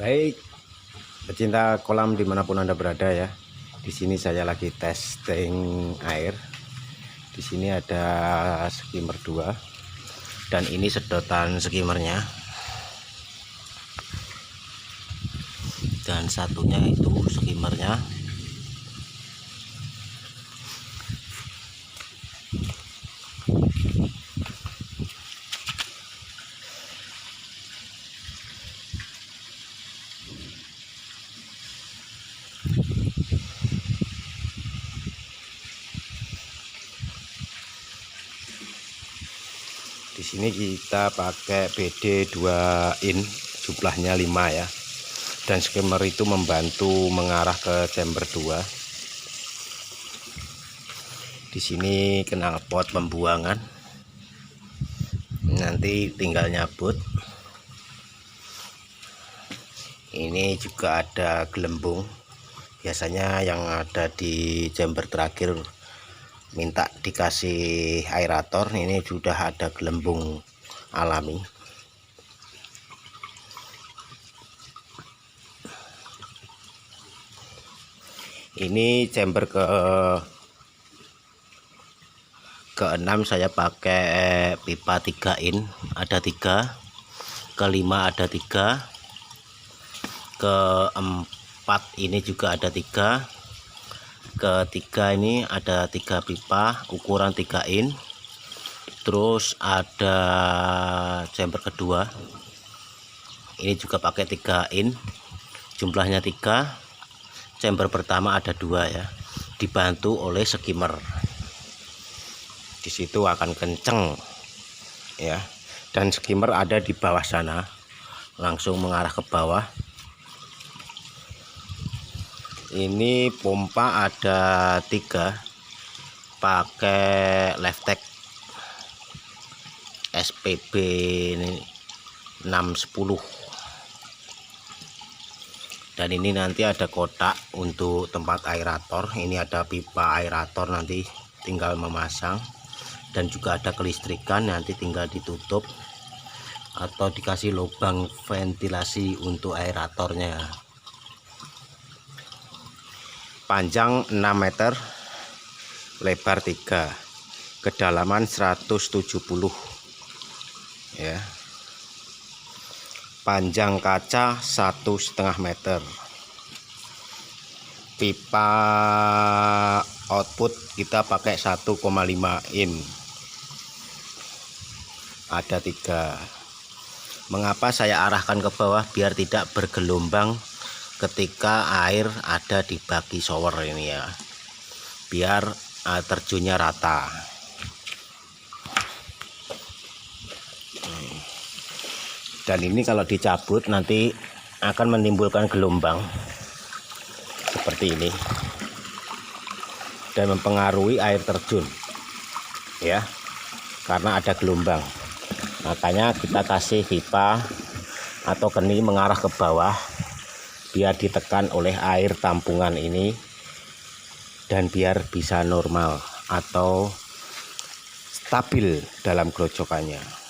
Baik, pecinta kolam dimanapun Anda berada ya. Di sini saya lagi testing air. Di sini ada skimmer 2 dan ini sedotan skimmernya. Dan satunya itu skimmernya. Di sini kita pakai BD 2 in, jumlahnya 5 ya. Dan skimmer itu membantu mengarah ke chamber 2. Di sini knalpot pembuangan. Nanti tinggal nyabut. Ini juga ada gelembung. Biasanya yang ada di chamber terakhir minta dikasih aerator, ini sudah ada gelembung alami. Ini chamber ke-6 saya pakai pipa 3 in, ada 3, ke-5 ada 3, ke-4 ini juga ada 3, ke-3 ini ada 3 pipa ukuran 3 in. Terus ada chamber kedua, ini juga pakai 3 in, jumlahnya 3. Chamber pertama ada 2 ya, dibantu oleh skimmer. Di situ akan kenceng ya, dan skimmer ada di bawah sana, langsung mengarah ke bawah. Ini pompa ada 3, pakai Leftek SPB 610. Dan ini nanti ada kotak untuk tempat aerator. Ini ada pipa aerator, nanti tinggal memasang. Dan juga ada kelistrikan, nanti tinggal ditutup atau dikasih lubang ventilasi untuk aeratornya. Panjang 6 meter, lebar 3, kedalaman 170 ya. Panjang kaca 1,5 meter. Pipa output kita pakai 1,5 in, ada 3. Mengapa saya arahkan ke bawah? Biar tidak bergelombang ketika air ada di baki shower ini ya, biar terjunnya rata. Dan ini kalau dicabut nanti akan menimbulkan gelombang seperti ini dan mempengaruhi air terjun ya, karena ada gelombang. Makanya kita kasih pipa atau keni mengarah ke bawah biar ditekan oleh air tampungan ini dan biar bisa normal atau stabil dalam gerojokannya.